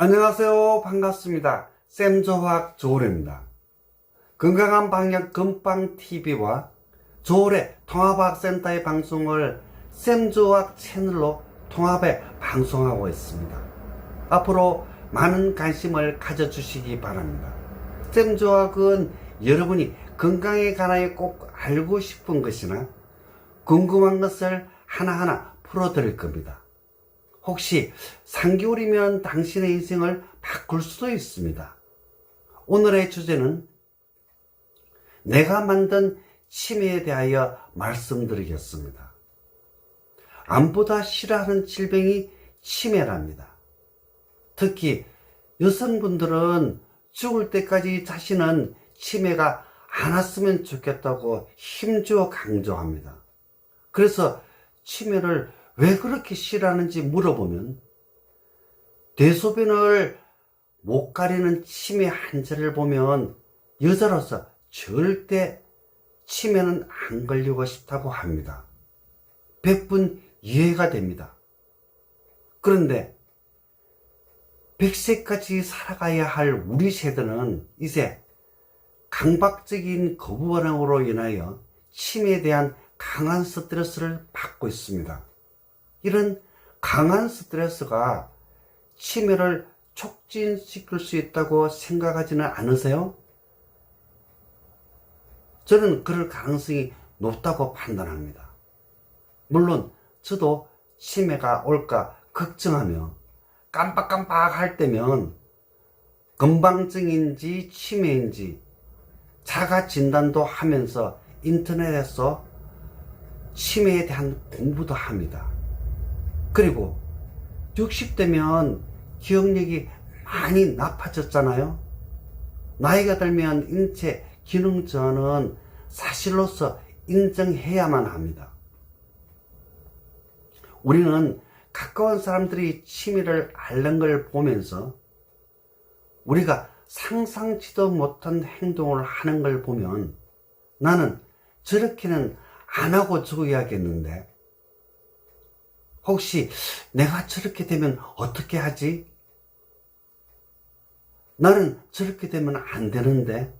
안녕하세요. 반갑습니다. 쌤조학 조울입니다. 건강한 방역 건빵TV와 조울의 통합학센터의 방송을 쌤조학 채널로 통합해 방송하고 있습니다. 앞으로 많은 관심을 가져주시기 바랍니다. 쌤조학은 여러분이 건강에 관하여 꼭 알고 싶은 것이나 궁금한 것을 하나하나 풀어드릴 겁니다. 혹시 3개월이면 당신의 인생을 바꿀 수도 있습니다. 오늘의 주제는 내가 만든 치매에 대하여 말씀드리겠습니다. 암보다 싫어하는 질병이 치매랍니다. 특히 여성분들은 죽을 때까지 자신은 치매가 안 왔으면 좋겠다고 힘주어 강조합니다. 그래서 치매를 왜 그렇게 싫어하는지 물어보면 대소변을 못 가리는 치매 환자를 보면 여자로서 절대 치매는 안 걸리고 싶다고 합니다. 100분 이해가 됩니다. 그런데 100세까지 살아가야 할 우리 세대는 이제 강박적인 거부 반응으로 인하여 치매에 대한 강한 스트레스를 받고 있습니다. 이런 강한 스트레스가 치매를 촉진시킬 수 있다고 생각하지는 않으세요? 저는 그럴 가능성이 높다고 판단합니다. 물론 저도 치매가 올까 걱정하며 깜빡깜빡 할 때면 건방증인지 치매인지 자가 진단도 하면서 인터넷에서 치매에 대한 공부도 합니다. 그리고 60대면 기억력이 많이 나빠졌잖아요. 나이가 들면 인체 기능 저하는 사실로서 인정해야만 합니다. 우리는 가까운 사람들이 치매를 앓는 걸 보면서 우리가 상상치도 못한 행동을 하는 걸 보면 나는 저렇게는 안 하고 죽어야겠는데 혹시 내가 저렇게 되면 어떻게 하지? 나는 저렇게 되면 안 되는데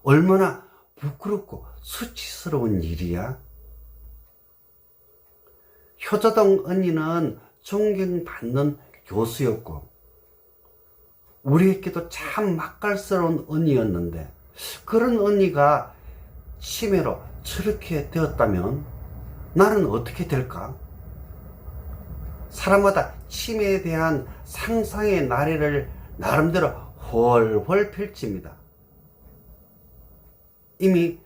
얼마나 부끄럽고 수치스러운 일이야? 효자동 언니는 존경받는 교수였고 우리에게도 참 맛깔스러운 언니였는데 그런 언니가 치매로 저렇게 되었다면 나는 어떻게 될까? 사람마다 치매에 대한 상상의 나래를 나름대로 훨훨 펼칩니다. 이미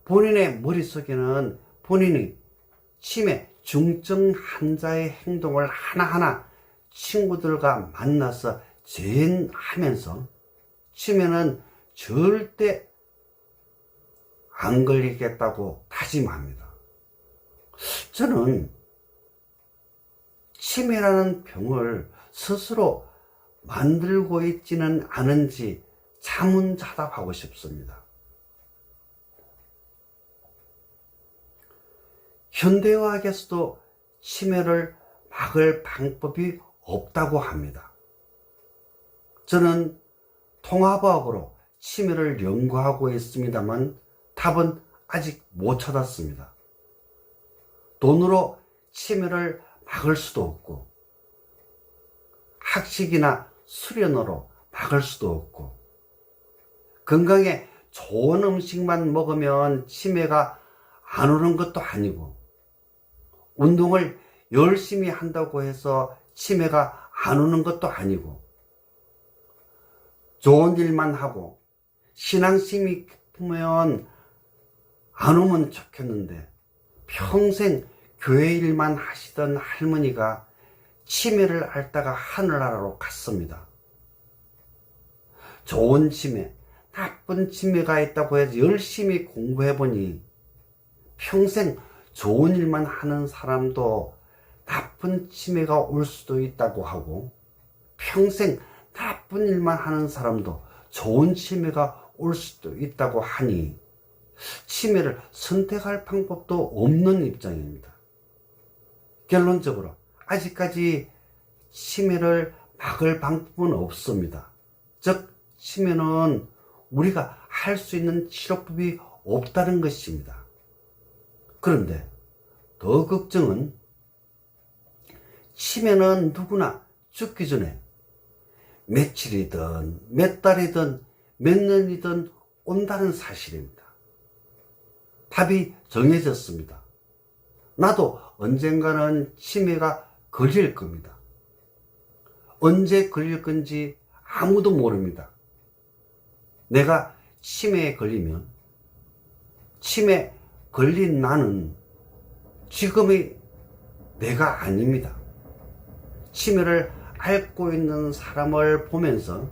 본인의 머릿속에는 본인이 치매 중증 환자의 행동을 하나하나 친구들과 만나서 제안하면서 치매는 절대 안 걸리겠다고 다짐합니다. 저는 치매라는 병을 스스로 만들고 있지는 않은지 자문자답하고 싶습니다. 현대의학에서도 치매를 막을 방법이 없다고 합니다. 저는 통합의학으로 치매를 연구하고 있습니다만 답은 아직 못 찾았습니다. 돈으로 치매를 막을 수도 없고 학식이나 수련으로 막을 수도 없고 건강에 좋은 음식만 먹으면 치매가 안 오는 것도 아니고 운동을 열심히 한다고 해서 치매가 안 오는 것도 아니고 좋은 일만 하고 신앙심이 깊으면 안 오면 좋겠는데 평생 교회 일만 하시던 할머니가 치매를 앓다가 하늘나라로 갔습니다. 좋은 치매, 나쁜 치매가 있다고 해서 열심히 공부해보니 평생 좋은 일만 하는 사람도 나쁜 치매가 올 수도 있다고 하고 평생 나쁜 일만 하는 사람도 좋은 치매가 올 수도 있다고 하니 치매를 선택할 방법도 없는 입장입니다. 결론적으로 아직까지 치매를 막을 방법은 없습니다. 즉 치매는 우리가 할 수 있는 치료법이 없다는 것입니다. 그런데 더 걱정은 치매는 누구나 죽기 전에 며칠이든 몇 달이든 몇 년이든 온다는 사실입니다. 답이 정해졌습니다. 나도 언젠가는 치매가 걸릴 겁니다. 언제 걸릴 건지 아무도 모릅니다. 내가 치매에 걸리면 치매 걸린 나는 지금의 내가 아닙니다. 치매를 앓고 있는 사람을 보면서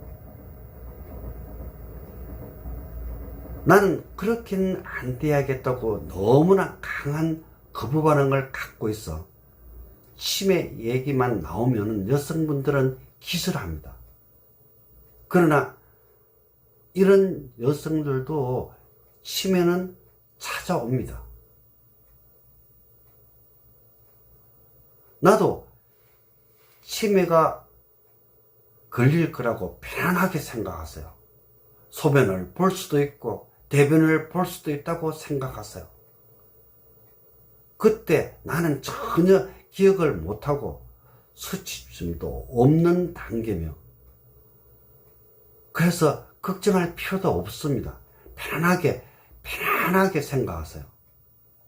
나는 그렇게는 안 돼야겠다고 너무나 강한 거부 반응을 갖고 있어 치매 얘기만 나오면 여성분들은 기절합니다. 그러나 이런 여성들도 치매는 찾아옵니다. 나도 치매가 걸릴 거라고 편안하게 생각하세요. 소변을 볼 수도 있고 대변을 볼 수도 있다고 생각하세요. 그때 나는 전혀 기억을 못하고 수치심도 없는 단계며 그래서 걱정할 필요도 없습니다. 편안하게 생각하세요.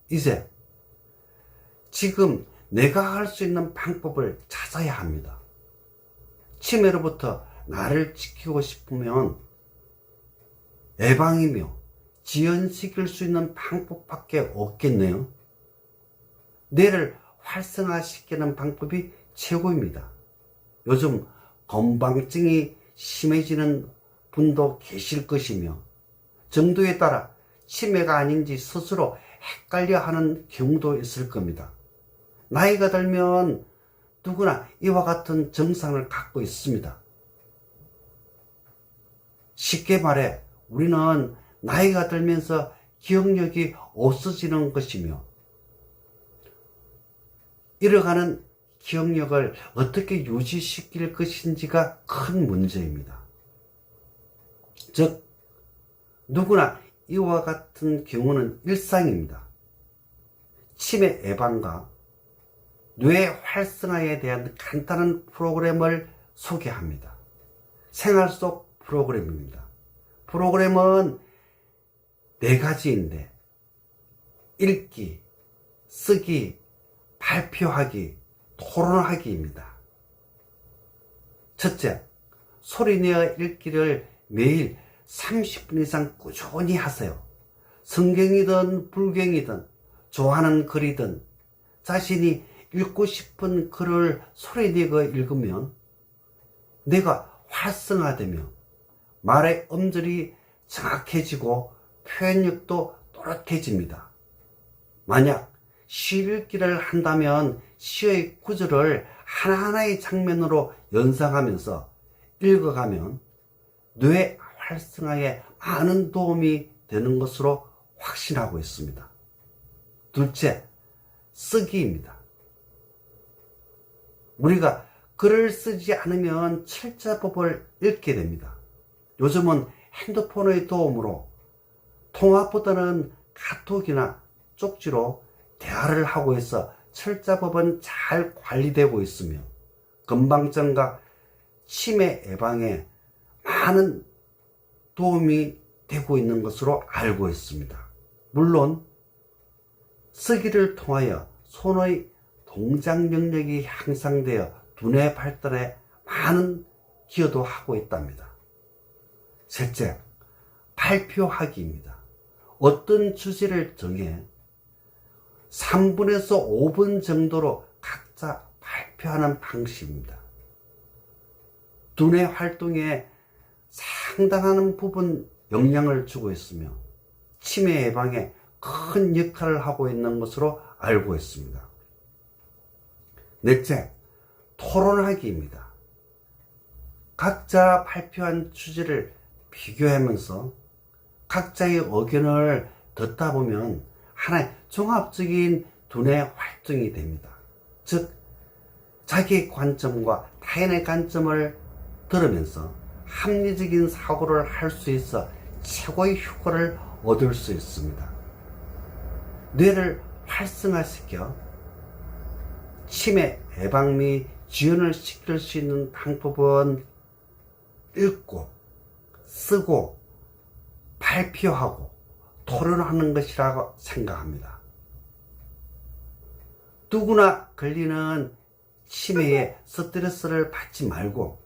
이제 지금 내가 할 수 있는 방법을 찾아야 합니다. 치매로부터 나를 지키고 싶으면 예방이며 지연시킬 수 있는 방법밖에 없겠네요. 뇌를 활성화시키는 방법이 최고입니다. 요즘 건망증이 심해지는 분도 계실 것이며 정도에 따라 치매가 아닌지 스스로 헷갈려 하는 경우도 있을 겁니다. 나이가 들면 누구나 이와 같은 증상을 갖고 있습니다. 쉽게 말해 우리는 나이가 들면서 기억력이 없어지는 것이며 잃어가는 기억력을 어떻게 유지시킬 것인지가 큰 문제입니다. 즉 누구나 이와 같은 경우는 일상입니다. 치매 예방과 뇌 활성화에 대한 간단한 프로그램을 소개합니다. 생활 속 프로그램입니다. 프로그램은 4가지인데 읽기, 쓰기, 발표하기, 토론하기입니다. 첫째, 소리내어 읽기를 매일 30분 이상 꾸준히 하세요. 성경이든 불경이든 좋아하는 글이든 자신이 읽고 싶은 글을 소리내어 읽으면 뇌가 활성화되며 말의 음절이 정확해지고 표현력도 또렷해집니다. 만약 시 읽기를 한다면 시의 구절을 하나하나의 장면으로 연상하면서 읽어가면 뇌 활성화에 많은 도움이 되는 것으로 확신하고 있습니다. 둘째, 쓰기입니다. 우리가 글을 쓰지 않으면 철자법을 읽게 됩니다. 요즘은 핸드폰의 도움으로 통화보다는 카톡이나 쪽지로 대화를 하고 있어 철자법은 잘 관리되고 있으며 건망증과 치매 예방에 많은 도움이 되고 있는 것으로 알고 있습니다. 물론 쓰기를 통하여 손의 동작 능력이 향상되어 두뇌 발달에 많은 기여도 하고 있답니다. 셋째, 발표하기입니다. 어떤 주제를 정해 3분에서 5분 정도로 각자 발표하는 방식입니다. 두뇌 활동에 상당한 부분 영향을 주고 있으며 치매 예방에 큰 역할을 하고 있는 것으로 알고 있습니다. 넷째, 토론하기입니다. 각자 발표한 주제를 비교하면서 각자의 의견을 듣다 보면 하나의 종합적인 두뇌 활동이 됩니다. 즉 자기의 관점과 타인의 관점을 들으면서 합리적인 사고를 할 수 있어 최고의 효과를 얻을 수 있습니다. 뇌를 활성화시켜 치매 예방 및 지원을 시킬 수 있는 방법은 읽고 쓰고 발표하고 토론하는 것이라고 생각합니다. 누구나 걸리는 치매에 스트레스를 받지 말고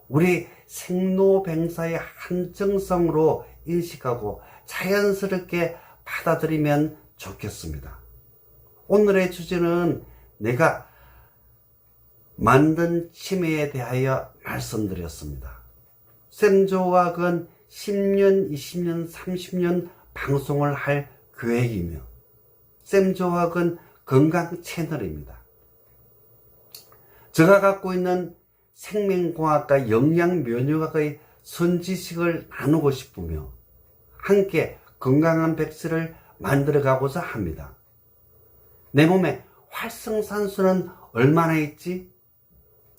우리 생로병사의 한정성으로 인식하고 자연스럽게 받아들이면 좋겠습니다. 오늘의 주제는 내가 만든 치매에 대하여 말씀드렸습니다. 샘조학은 10년, 20년, 30년 방송을 할 계획이며 샘조학은 건강 채널입니다. 제가 갖고 있는 생명공학과 영양면역학의 선지식을 나누고 싶으며 함께 건강한 백세를 만들어가고자 합니다. 내 몸에 활성산소는 얼마나 있지?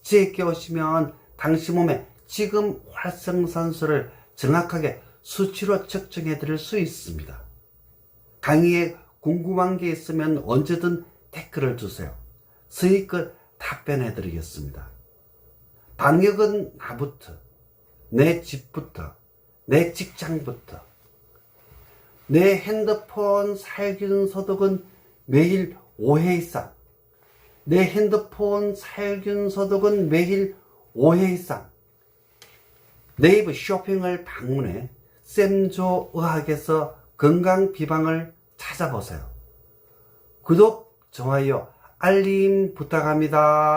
지혜께 오시면 당신 몸에 지금 활성산소를 정확하게 수치로 측정해 드릴 수 있습니다. 강의에 궁금한 게 있으면 언제든 댓글을 주세요. 서의껏 답변해 드리겠습니다. 방역은 나부터, 내 집부터, 내 직장부터. 내 핸드폰 살균 소독은 매일 5회 이상. 내 핸드폰 살균 소독은 매일 5회 이상. 네이버 쇼핑을 방문해 샘조의학에서 건강 비방을 찾아보세요. 구독, 좋아요, 알림 부탁합니다.